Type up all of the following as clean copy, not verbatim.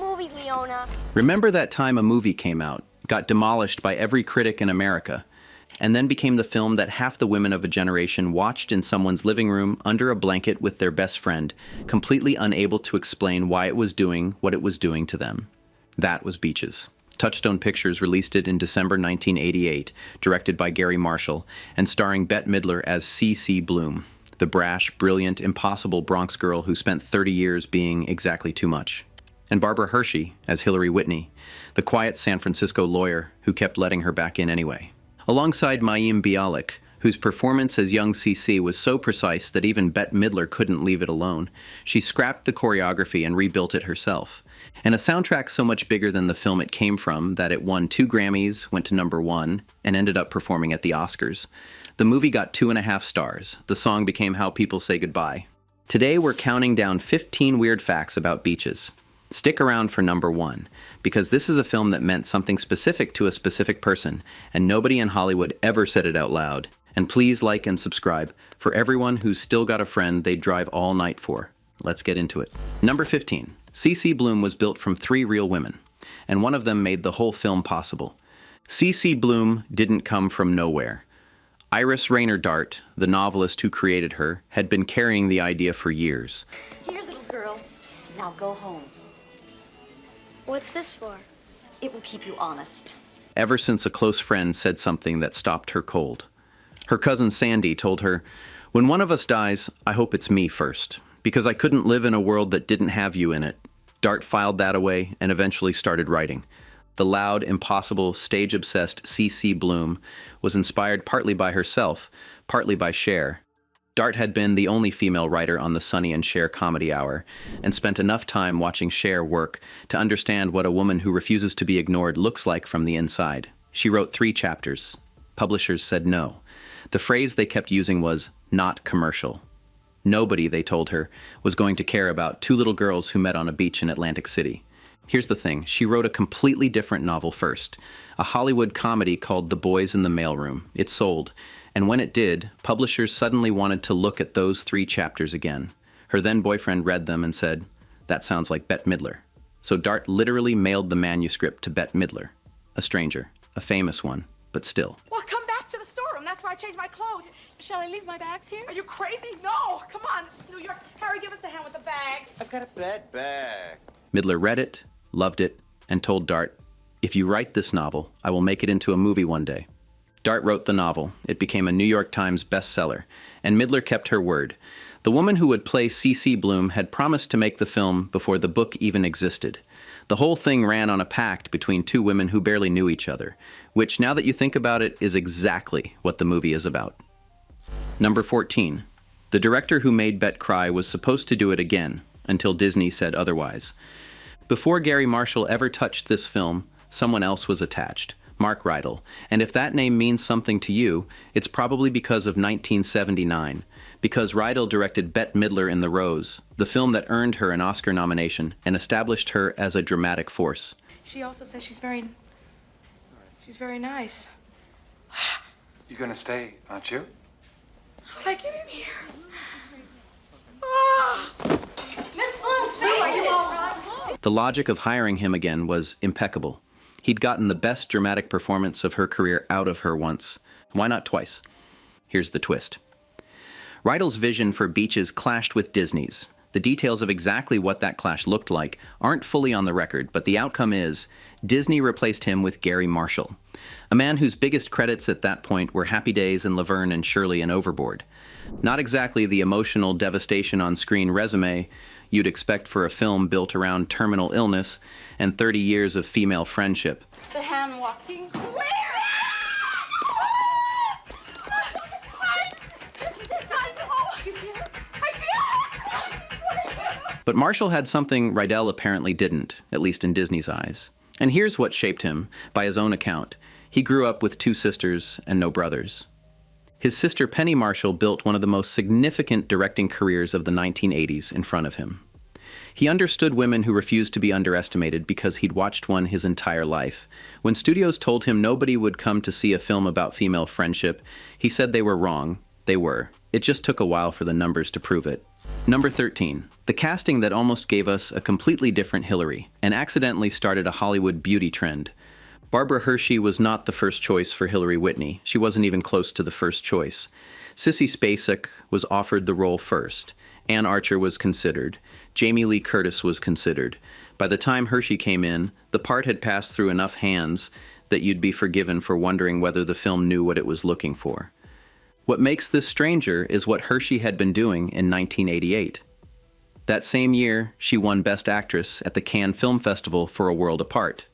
movie, Leona. Remember that time a movie came out, got demolished by every critic in America, and then became the film that half the women of a generation watched in someone's living room under a blanket with their best friend, completely unable to explain why it was doing what it was doing to them? That was Beaches. Touchstone Pictures released it in December 1988, directed by Garry Marshall, and starring Bette Midler as C.C. Bloom, the brash, brilliant, impossible Bronx girl who spent 30 years being exactly too much. And Barbara Hershey as Hillary Whitney, the quiet San Francisco lawyer who kept letting her back in anyway. Alongside Mayim Bialik, whose performance as young C.C. was so precise that even Bette Midler couldn't leave it alone, she scrapped the choreography and rebuilt it herself. And a soundtrack so much bigger than the film it came from that it won 2 Grammys, went to #1, and ended up performing at the Oscars. The movie got 2.5 stars. The song became how people say goodbye. Today we're counting down 15 weird facts about Beaches. Stick around for #1, because this is a film that meant something specific to a specific person, and nobody in Hollywood ever said it out loud. And please like and subscribe for everyone who's still got a friend they'd drive all night for. Let's get into it. Number 15. C.C. Bloom was built from 3 real women, and one of them made the whole film possible. C.C. Bloom didn't come from nowhere. Iris Rainer Dart, the novelist who created her, had been carrying the idea for years. Here, little girl. Now go home. What's this for? It will keep you honest. Ever since a close friend said something that stopped her cold. Her cousin Sandy told her, "When one of us dies, I hope it's me first, because I couldn't live in a world that didn't have you in it." Dart filed that away and eventually started writing. The loud, impossible, stage-obsessed C.C. Bloom was inspired partly by herself, partly by Cher. Dart had been the only female writer on the Sonny and Cher Comedy Hour, and spent enough time watching Cher work to understand what a woman who refuses to be ignored looks like from the inside. She wrote 3 chapters. Publishers said no. The phrase they kept using was, "not commercial." Nobody, they told her, was going to care about 2 little girls who met on a beach in Atlantic City. Here's the thing, she wrote a completely different novel first, a Hollywood comedy called The Boys in the Mailroom. It sold, and when it did, publishers suddenly wanted to look at those 3 chapters again. Her then-boyfriend read them and said, "That sounds like Bette Midler." So Dart literally mailed the manuscript to Bette Midler, a stranger, a famous one, but still. Well, come back to the storeroom. That's where I changed my clothes. Shall I leave my bags here? Are you crazy? No. Come on. This is New York. Harry, give us a hand with the bags. I've got a bad bag. Midler read it, loved it, and told Dart, "If you write this novel, I will make it into a movie one day." Dart wrote the novel. It became a New York Times bestseller, and Midler kept her word. The woman who would play C.C. Bloom had promised to make the film before the book even existed. The whole thing ran on a pact between 2 women who barely knew each other, which, now that you think about it, is exactly what the movie is about. Number 14. The director who made Bette cry was supposed to do it again, until Disney said otherwise. Before Garry Marshall ever touched this film, someone else was attached, Mark Rydell, and if that name means something to you, it's probably because of 1979, because Rydell directed Bette Midler in The Rose, the film that earned her an Oscar nomination and established her as a dramatic force. She also says she's very nice. You're gonna stay, aren't you? How did I get in here? Ah! Miss Bloom, are you all right? The logic of hiring him again was impeccable. He'd gotten the best dramatic performance of her career out of her once. Why not twice? Here's the twist. Rydell's vision for Beaches clashed with Disney's. The details of exactly what that clash looked like aren't fully on the record, but the outcome is Disney replaced him with Garry Marshall, a man whose biggest credits at that point were Happy Days and Laverne and Shirley and Overboard. Not exactly the emotional devastation on screen resume you'd expect for a film built around terminal illness and 30 years of female friendship. The hand walking. Where? But Marshall had something Rydell apparently didn't, at least in Disney's eyes. And here's what shaped him, by his own account. He grew up with 2 sisters and no brothers. His sister Penny Marshall built one of the most significant directing careers of the 1980s in front of him. He understood women who refused to be underestimated because he'd watched one his entire life. When studios told him nobody would come to see a film about female friendship, he said they were wrong. They were. It just took a while for the numbers to prove it. Number 13. The casting that almost gave us a completely different Hillary and accidentally started a Hollywood beauty trend. Barbara Hershey was not the first choice for Hillary Whitney. She wasn't even close to the first choice. Sissy Spacek was offered the role first. Ann Archer was considered. Jamie Lee Curtis was considered. By the time Hershey came in, the part had passed through enough hands that you'd be forgiven for wondering whether the film knew what it was looking for. What makes this stranger is what Hershey had been doing in 1988. That same year, she won Best Actress at the Cannes Film Festival for A World Apart.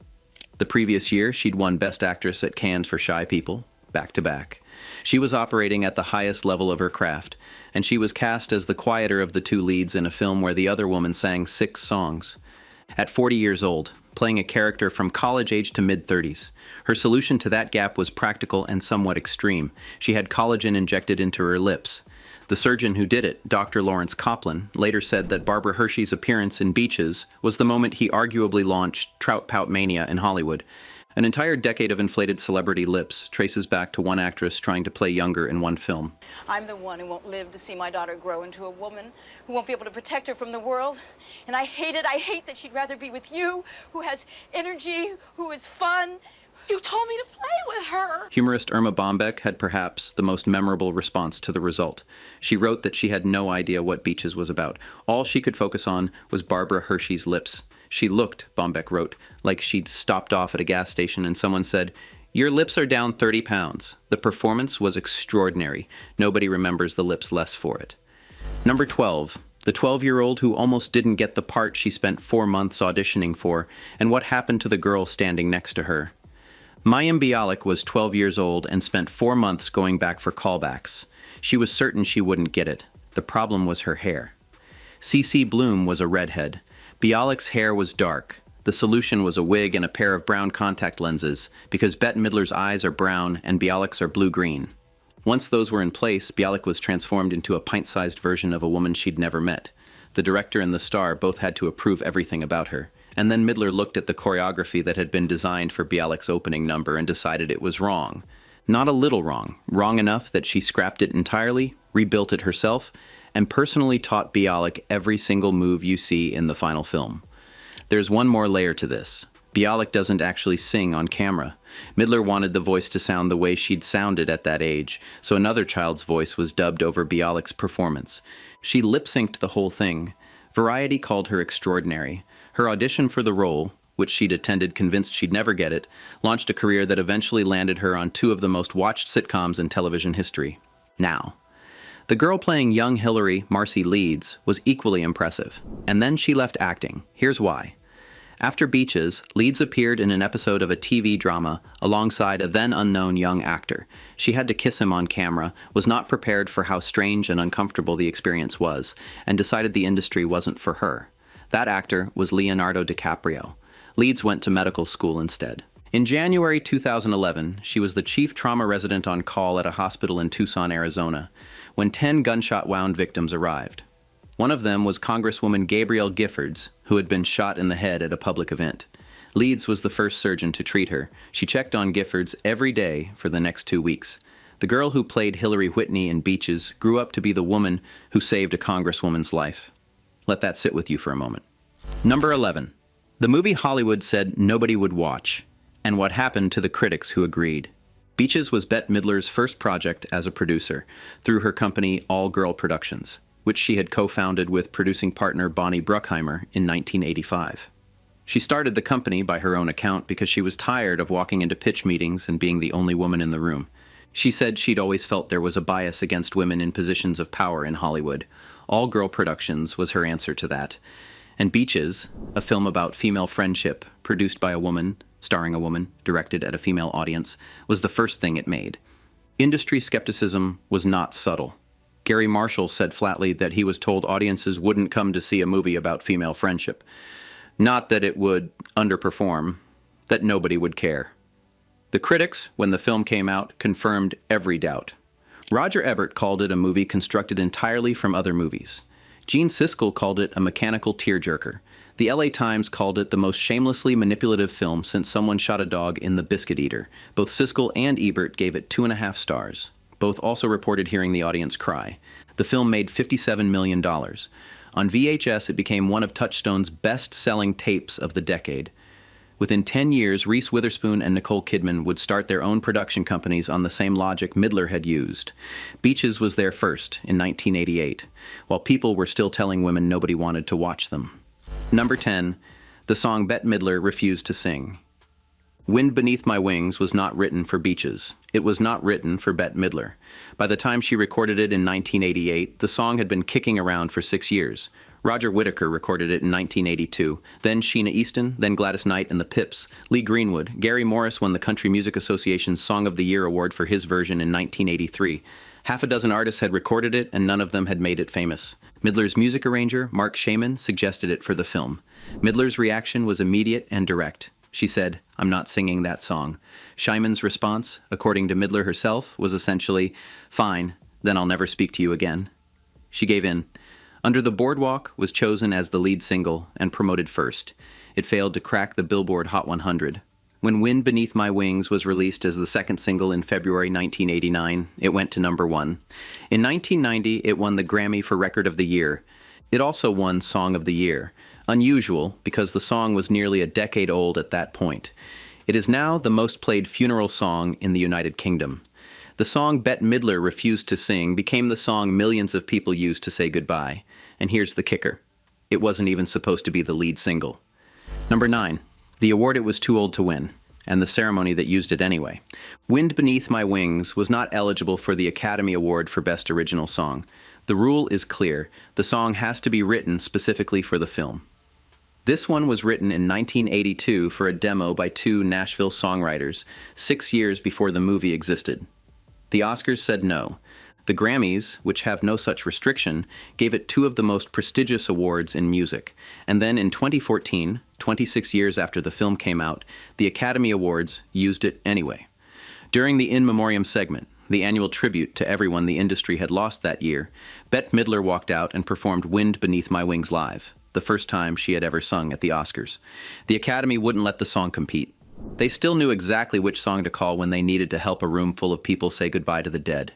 The previous year, she'd won Best Actress at Cannes for Shy People, back-to-back. She was operating at the highest level of her craft, and she was cast as the quieter of the two leads in a film where the other woman sang 6 songs. At 40 years old, playing a character from college age to mid-30s, her solution to that gap was practical and somewhat extreme. She had collagen injected into her lips. The surgeon who did it, Dr. Lawrence Coplin, later said that Barbara Hershey's appearance in Beaches was the moment he arguably launched trout pout mania in Hollywood. An entire decade of inflated celebrity lips traces back to one actress trying to play younger in one film. I'm the one who won't live to see my daughter grow into a woman, who won't be able to protect her from the world. And I hate it. I hate that she'd rather be with you, who has energy, who is fun. You told me to play with her. Humorist Irma Bombeck had perhaps the most memorable response to the result. She wrote that she had no idea what Beaches was about. All she could focus on was Barbara Hershey's lips. She looked, Bombeck wrote, like she'd stopped off at a gas station and someone said, "Your lips are down 30 pounds. The performance was extraordinary. Nobody remembers the lips less for it." Number 12. The 12-year-old who almost didn't get the part she spent 4 months auditioning for, and what happened to the girl standing next to her. Mayim Bialik was 12 years old and spent 4 months going back for callbacks. She was certain she wouldn't get it. The problem was her hair. CeCe Bloom was a redhead. Bialik's hair was dark. The solution was a wig and a pair of brown contact lenses, because Bette Midler's eyes are brown and Bialik's are blue-green. Once those were in place, Bialik was transformed into a pint-sized version of a woman she'd never met. The director and the star both had to approve everything about her. And then Midler looked at the choreography that had been designed for Bialik's opening number and decided it was wrong. Not a little wrong. Wrong enough that she scrapped it entirely, rebuilt it herself, and personally taught Bialik every single move you see in the final film. There's one more layer to this. Bialik doesn't actually sing on camera. Midler wanted the voice to sound the way she'd sounded at that age, so another child's voice was dubbed over Bialik's performance. She lip-synced the whole thing. Variety called her extraordinary. Her audition for the role, which she'd attended convinced she'd never get it, launched a career that eventually landed her on 2 of the most watched sitcoms in television history. Now, the girl playing young Hillary, Marcy Leeds, was equally impressive. And then she left acting. Here's why. After Beaches, Leeds appeared in an episode of a TV drama alongside a then-unknown young actor. She had to kiss him on camera, was not prepared for how strange and uncomfortable the experience was, and decided the industry wasn't for her. That actor was Leonardo DiCaprio. Leeds went to medical school instead. In January 2011, she was the chief trauma resident on call at a hospital in Tucson, Arizona, when 10 gunshot wound victims arrived. One of them was Congresswoman Gabrielle Giffords, who had been shot in the head at a public event. Leeds was the first surgeon to treat her. She checked on Giffords every day for the next 2 weeks. The girl who played Hillary Whitney in Beaches grew up to be the woman who saved a congresswoman's life. Let that sit with you for a moment. Number 11. The movie Hollywood said nobody would watch, and what happened to the critics who agreed. Beaches was Bette Midler's first project as a producer, through her company All Girl Productions, which she had co-founded with producing partner Bonnie Bruckheimer in 1985. She started the company by her own account because she was tired of walking into pitch meetings and being the only woman in the room. She said she'd always felt there was a bias against women in positions of power in Hollywood. All Girl Productions was her answer to that. And Beaches, a film about female friendship, produced by a woman, starring a woman, directed at a female audience, was the first thing it made. Industry skepticism was not subtle. Garry Marshall said flatly that he was told audiences wouldn't come to see a movie about female friendship. Not that it would underperform, that nobody would care. The critics, when the film came out, confirmed every doubt. Roger Ebert called it a movie constructed entirely from other movies. Gene Siskel called it a mechanical tearjerker. The LA Times called it the most shamelessly manipulative film since Someone Shot a Dog in The Biscuit Eater. Both Siskel and Ebert gave it 2.5 stars. Both also reported hearing the audience cry. The film made $57 million. On VHS, it became one of Touchstone's best-selling tapes of the decade. Within 10 years, Reese Witherspoon and Nicole Kidman would start their own production companies on the same logic Midler had used. Beaches was there first, in 1988, while people were still telling women nobody wanted to watch them. Number 10, the song Bette Midler refused to sing. Wind Beneath My Wings was not written for Beaches. It was not written for Bette Midler. By the time she recorded it in 1988, the song had been kicking around for 6 years. Roger Whittaker recorded it in 1982, then Sheena Easton, then Gladys Knight and the Pips, Lee Greenwood. Gary Morris won the Country Music Association's Song of the Year award for his version in 1983. Half a dozen artists had recorded it, and none of them had made it famous. Midler's music arranger, Mark Shaman, suggested it for the film. Midler's reaction was immediate and direct. She said, "I'm not singing that song." Shaman's response, according to Midler herself, was essentially, "Fine, then I'll never speak to you again." She gave in. Under the Boardwalk was chosen as the lead single and promoted first. It failed to crack the Billboard Hot 100. When Wind Beneath My Wings was released as the second single in February 1989, it went to number 1. In 1990, it won the Grammy for Record of the Year. It also won Song of the Year. Unusual, because the song was nearly a decade old at that point. It is now the most played funeral song in the United Kingdom. The song Bette Midler refused to sing became the song millions of people used to say goodbye. And here's the kicker. It wasn't even supposed to be the lead single. Number 9. The award it was too old to win, and the ceremony that used it anyway. Wind Beneath My Wings was not eligible for the Academy Award for Best Original Song. The rule is clear. The song has to be written specifically for the film. This one was written in 1982 for a demo by 2 Nashville songwriters, 6 years before the movie existed. The Oscars said no. The Grammys, which have no such restriction, gave it 2 of the most prestigious awards in music. And then in 2014, 26 years after the film came out, the Academy Awards used it anyway. During the In Memoriam segment, the annual tribute to everyone the industry had lost that year, Bette Midler walked out and performed Wind Beneath My Wings live, the first time she had ever sung at the Oscars. The Academy wouldn't let the song compete. They still knew exactly which song to call when they needed to help a room full of people say goodbye to the dead.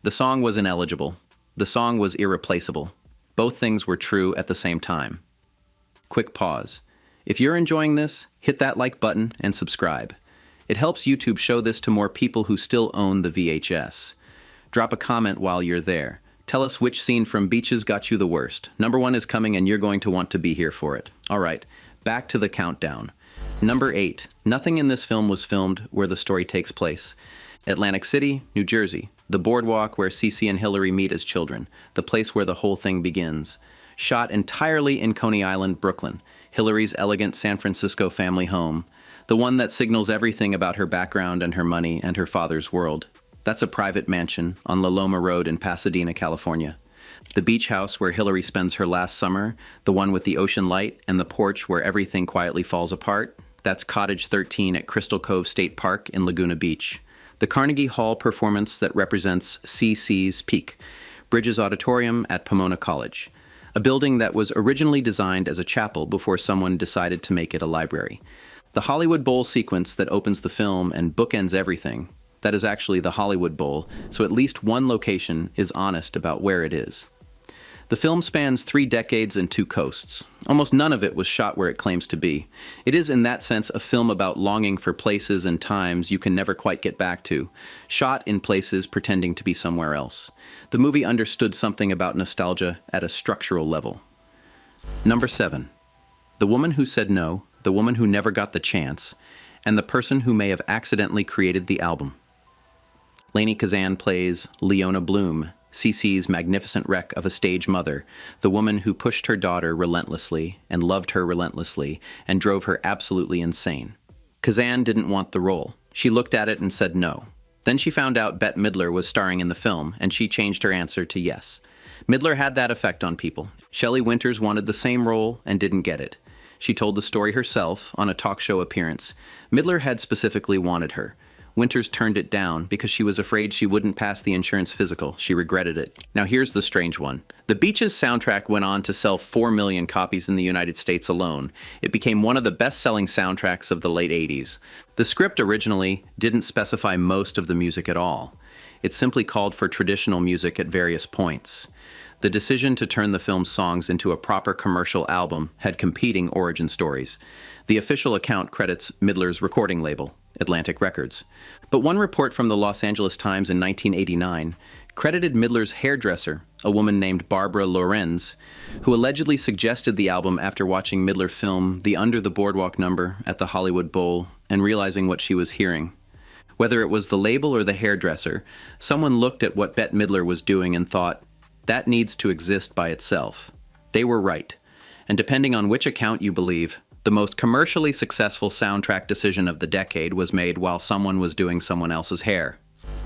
The song was ineligible. The song was irreplaceable. Both things were true at the same time. Quick pause. If you're enjoying this, hit that like button and subscribe. It helps YouTube show this to more people who still own the VHS. Drop a comment while you're there. Tell us which scene from Beaches got you the worst. Number 1 is coming and you're going to want to be here for it. All right, back to the countdown. Number 8. Nothing in this film was filmed where the story takes place. Atlantic City, New Jersey. The boardwalk where Cece and Hillary meet as children. The place where the whole thing begins. Shot entirely in Coney Island, Brooklyn. Hillary's elegant San Francisco family home. The one that signals everything about her background and her money and her father's world. That's a private mansion on La Loma Road in Pasadena, California. The beach house where Hillary spends her last summer, the one with the ocean light and the porch where everything quietly falls apart, that's Cottage 13 at Crystal Cove State Park in Laguna Beach. The Carnegie Hall performance that represents CC's peak, Bridges Auditorium at Pomona College, a building that was originally designed as a chapel before someone decided to make it a library. The Hollywood Bowl sequence that opens the film and bookends everything, that is actually the Hollywood Bowl, so at least one location is honest about where it is. The film spans 3 decades and 2 coasts. Almost none of it was shot where it claims to be. It is in that sense a film about longing for places and times you can never quite get back to, shot in places pretending to be somewhere else. The movie understood something about nostalgia at a structural level. Number 7. The woman who said no, the woman who never got the chance, and the person who may have accidentally created the album. Lainie Kazan plays Leona Bloom, CC's magnificent wreck of a stage mother, the woman who pushed her daughter relentlessly and loved her relentlessly and drove her absolutely insane. Kazan didn't want the role. She looked at it and said no. Then she found out Bette Midler was starring in the film, and she changed her answer to yes. Midler had that effect on people. Shelley Winters wanted the same role and didn't get it. She told the story herself on a talk show appearance. Midler had specifically wanted her. Winters turned it down because she was afraid she wouldn't pass the insurance physical. She regretted it. Now here's the strange one. The Beaches soundtrack went on to sell 4 million copies in the United States alone. It became one of the best-selling soundtracks of the late 80s. The script originally didn't specify most of the music at all. It simply called for traditional music at various points. The decision to turn the film's songs into a proper commercial album had competing origin stories. The official account credits Midler's recording label, Atlantic Records. But one report from the Los Angeles Times in 1989 credited Midler's hairdresser, a woman named Barbara Lorenz, who allegedly suggested the album after watching Midler film the Under the Boardwalk number at the Hollywood Bowl and realizing what she was hearing. Whether it was the label or the hairdresser, someone looked at what Bette Midler was doing and thought, that needs to exist by itself. They were right. And depending on which account you believe, the most commercially successful soundtrack decision of the decade was made while someone was doing someone else's hair.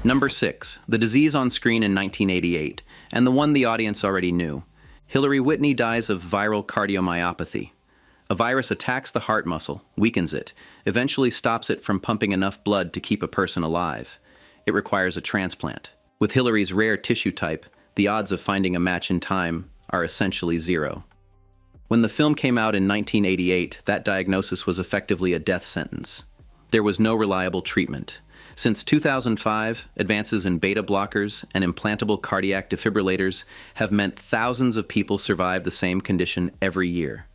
Number 6, the disease on screen in 1988, and the one the audience already knew. Hillary Whitney dies of viral cardiomyopathy. A virus attacks the heart muscle, weakens it, eventually stops it from pumping enough blood to keep a person alive. It requires a transplant. With Hillary's rare tissue type, the odds of finding a match in time are essentially zero. When the film came out in 1988, that diagnosis was effectively a death sentence. There was no reliable treatment. Since 2005, advances in beta blockers and implantable cardiac defibrillators have meant thousands of people survive the same condition every year.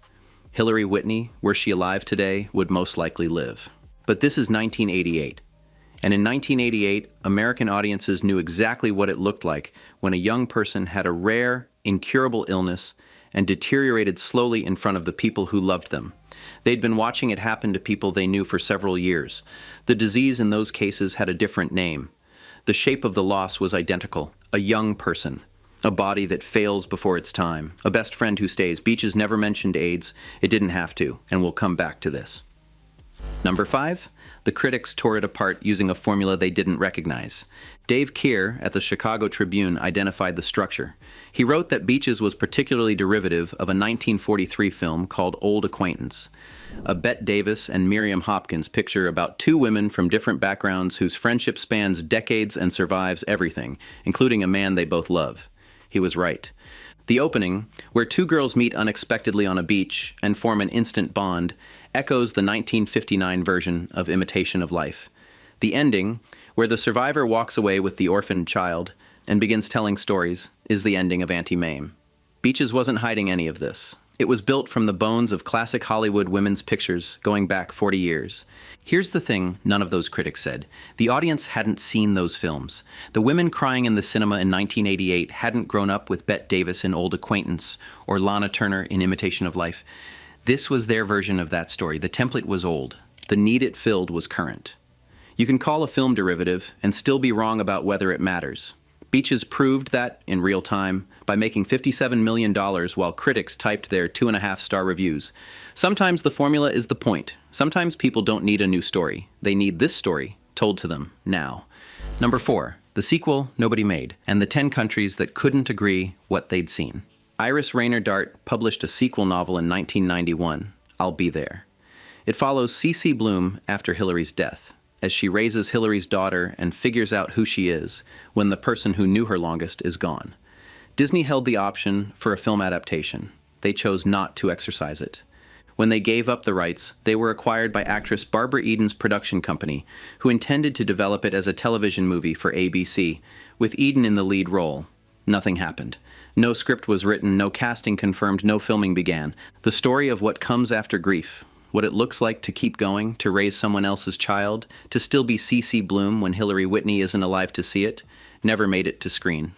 Hillary Whitney, were she alive today, would most likely live. But this is 1988. And in 1988, American audiences knew exactly what it looked like when a young person had a rare, incurable illness and deteriorated slowly in front of the people who loved them. They'd been watching it happen to people they knew for several years. The disease in those cases had a different name. The shape of the loss was identical: a young person, a body that fails before its time, a best friend who stays. Beaches never mentioned AIDS. It didn't have to, and we'll come back to this. Number 5, the critics tore it apart using a formula they didn't recognize. Dave Keir at the Chicago Tribune identified the structure. He wrote that Beaches was particularly derivative of a 1943 film called Old Acquaintance, a Bette Davis and Miriam Hopkins picture about two women from different backgrounds whose friendship spans decades and survives everything, including a man they both love. He was right. The opening, where two girls meet unexpectedly on a beach and form an instant bond, echoes the 1959 version of Imitation of Life. The ending, where the survivor walks away with the orphaned child and begins telling stories, is the ending of Auntie Mame. Beaches wasn't hiding any of this. It was built from the bones of classic Hollywood women's pictures going back 40 years. Here's the thing none of those critics said. The audience hadn't seen those films. The women crying in the cinema in 1988 hadn't grown up with Bette Davis in Old Acquaintance or Lana Turner in Imitation of Life. This was their version of that story. The template was old. The need it filled was current. You can call a film derivative and still be wrong about whether it matters. Beaches proved that in real time by making $57 million while critics typed their 2.5-star reviews. Sometimes the formula is the point. Sometimes people don't need a new story. They need this story told to them now. Number 4, the sequel nobody made, and the 10 countries that couldn't agree what they'd seen. Iris Rainer Dart published a sequel novel in 1991, I'll Be There. It follows C.C. Bloom after Hillary's death, as she raises Hillary's daughter and figures out who she is when the person who knew her longest is gone. Disney held the option for a film adaptation. They chose not to exercise it. When they gave up the rights, they were acquired by actress Barbara Eden's production company, who intended to develop it as a television movie for ABC, with Eden in the lead role. Nothing happened. No script was written, no casting confirmed, no filming began. The story of what comes after grief, what it looks like to keep going, to raise someone else's child, to still be C.C. Bloom when Hillary Whitney isn't alive to see it, never made it to screen.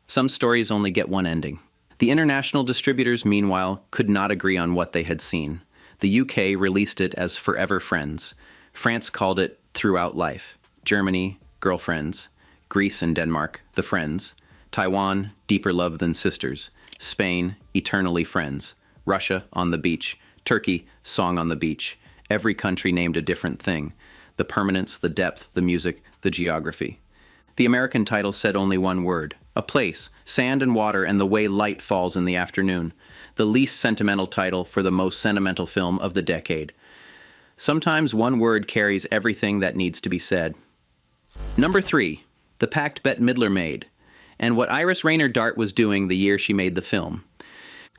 Some stories only get one ending. The international distributors, meanwhile, could not agree on what they had seen. The UK released it as Forever Friends. France called it Throughout Life. Germany, Girlfriends. Greece and Denmark, The Friends. Taiwan, Deeper Love Than Sisters. Spain, Eternally Friends. Russia, On the Beach. Turkey, Song on the Beach. Every country named a different thing. The permanence, the depth, the music, the geography. The American title said only one word. A place, sand and water, and the way light falls in the afternoon. The least sentimental title for the most sentimental film of the decade. Sometimes one word carries everything that needs to be said. Number 3, the Pact Bette Midler made, and what Iris Rainer Dart was doing the year she made the film.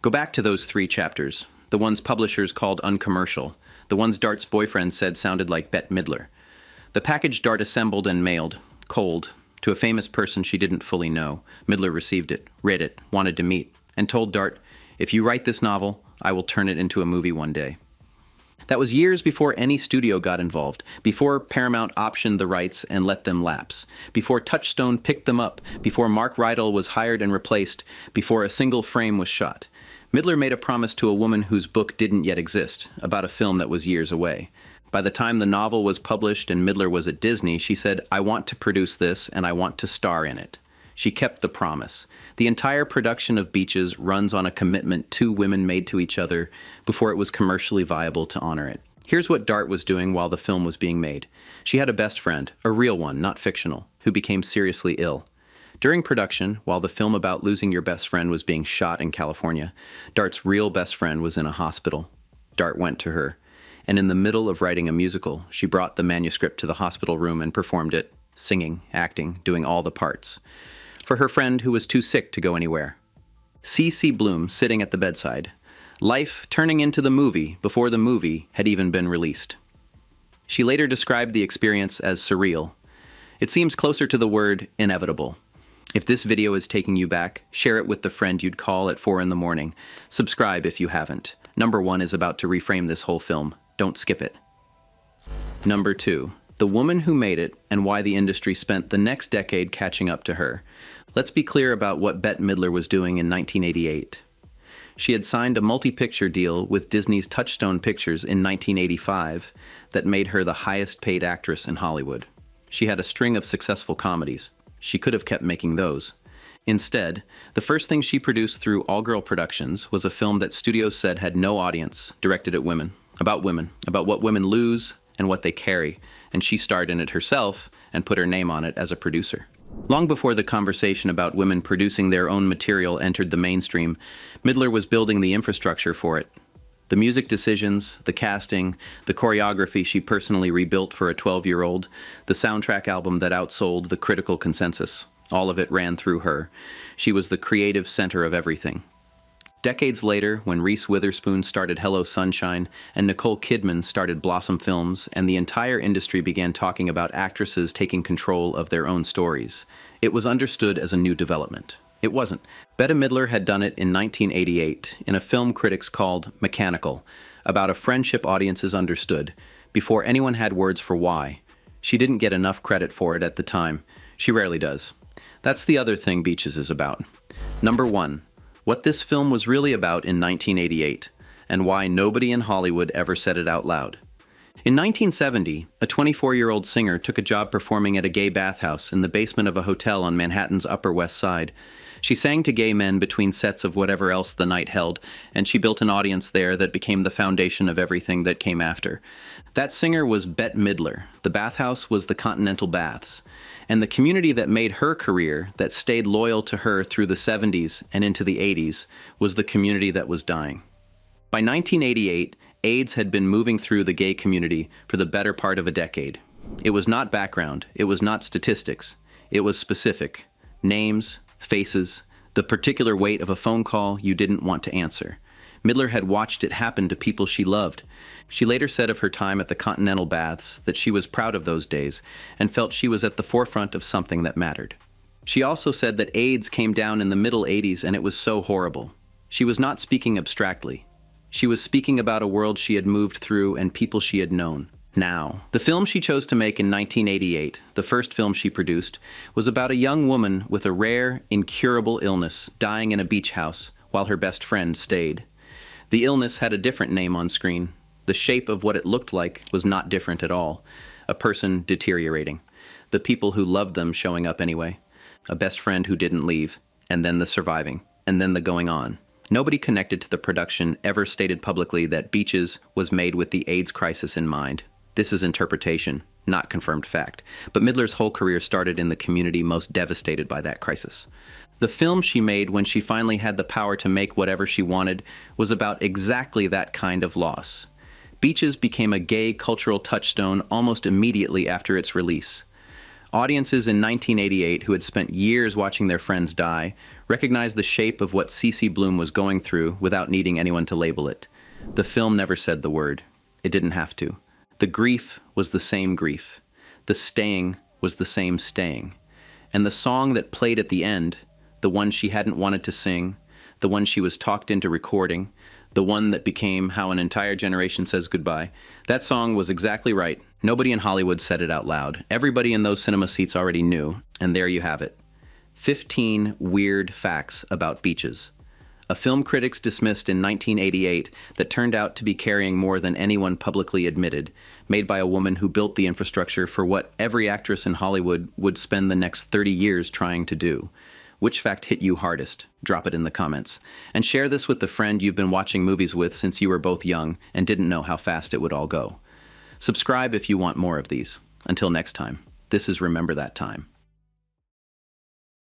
Go back to those 3 chapters, the ones publishers called uncommercial, the ones Dart's boyfriend said sounded like Bette Midler. The package Dart assembled and mailed, cold, to a famous person she didn't fully know. Midler received it, read it, wanted to meet, and told Dart, "If you write this novel, I will turn it into a movie one day." That was years before any studio got involved, before Paramount optioned the rights and let them lapse, before Touchstone picked them up, before Mark Rydell was hired and replaced, before a single frame was shot. Midler made a promise to a woman whose book didn't yet exist, about a film that was years away. By the time the novel was published and Midler was at Disney, she said, "I want to produce this and I want to star in it." She kept the promise. The entire production of Beaches runs on a commitment two women made to each other before it was commercially viable to honor it. Here's what Dart was doing while the film was being made. She had a best friend, a real one, not fictional, who became seriously ill. During production, while the film about losing your best friend was being shot in California, Dart's real best friend was in a hospital. Dart went to her, and in the middle of writing a musical, she brought the manuscript to the hospital room and performed it, singing, acting, doing all the parts, for her friend who was too sick to go anywhere. C.C. Bloom sitting at the bedside, life turning into the movie before the movie had even been released. She later described the experience as surreal. It seems closer to the word inevitable. If this video is taking you back, share it with the friend you'd call at 4 in the morning. Subscribe if you haven't. Number 1 is about to reframe this whole film. Don't skip it. Number 2. The woman who made it and why the industry spent the next decade catching up to her. Let's be clear about what Bette Midler was doing in 1988. She had signed a multi-picture deal with Disney's Touchstone Pictures in 1985 that made her the highest-paid actress in Hollywood. She had a string of successful comedies. She could have kept making those. Instead, the first thing she produced through All-Girl Productions was a film that studios said had no audience, directed at women, about what women lose and what they carry, and she starred in it herself and put her name on it as a producer. Long before the conversation about women producing their own material entered the mainstream, Midler was building the infrastructure for it. The music decisions, the casting, the choreography she personally rebuilt for a 12-year-old, the soundtrack album that outsold the critical consensus, all of it ran through her. She was the creative center of everything. Decades later, when Reese Witherspoon started Hello Sunshine and Nicole Kidman started Blossom Films, and the entire industry began talking about actresses taking control of their own stories, it was understood as a new development. It wasn't. Bette Midler had done it in 1988 in a film critics called Mechanical, about a friendship audiences understood, before anyone had words for why. She didn't get enough credit for it at the time. She rarely does. That's the other thing Beaches is about. Number 1. What this film was really about in 1988, and why nobody in Hollywood ever said it out loud. In 1970, a 24-year-old singer took a job performing at a gay bathhouse in the basement of a hotel on Manhattan's Upper West Side. She sang to gay men between sets of whatever else the night held, and she built an audience there that became the foundation of everything that came after. That singer was Bette Midler. The bathhouse was the Continental Baths. And the community that made her career, that stayed loyal to her through the 70s and into the 80s, was the community that was dying. By 1988, AIDS had been moving through the gay community for the better part of a decade. It was not background, it was not statistics, it was specific. Names, faces, the particular weight of a phone call you didn't want to answer. Midler had watched it happen to people she loved. She later said of her time at the Continental Baths that she was proud of those days and felt she was at the forefront of something that mattered. She also said that AIDS came down in the middle 80s and it was so horrible. She was not speaking abstractly. She was speaking about a world she had moved through and people she had known. Now, the film she chose to make in 1988, the first film she produced, was about a young woman with a rare, incurable illness dying in a beach house while her best friend stayed. The illness had a different name on screen. The shape of what it looked like was not different at all. A person deteriorating. The people who loved them showing up anyway. A best friend who didn't leave. And then the surviving. And then the going on. Nobody connected to the production ever stated publicly that Beaches was made with the AIDS crisis in mind. This is interpretation, not confirmed fact. But Midler's whole career started in the community most devastated by that crisis. The film she made when she finally had the power to make whatever she wanted was about exactly that kind of loss. Beaches became a gay cultural touchstone almost immediately after its release. Audiences in 1988 who had spent years watching their friends die recognized the shape of what C.C. Bloom was going through without needing anyone to label it. The film never said the word. It didn't have to. The grief was the same grief. The staying was the same staying. And the song that played at the end, the one she hadn't wanted to sing, the one she was talked into recording, the one that became How an Entire Generation Says Goodbye, that song was exactly right. Nobody in Hollywood said it out loud. Everybody in those cinema seats already knew, and there you have it. 15 weird facts about beaches. A film critics dismissed in 1988 that turned out to be carrying more than anyone publicly admitted, made by a woman who built the infrastructure for what every actress in Hollywood would spend the next 30 years trying to do. Which fact hit you hardest? Drop it in the comments. And share this with the friend you've been watching movies with since you were both young and didn't know how fast it would all go. Subscribe if you want more of these. Until next time, this is Remember That Time.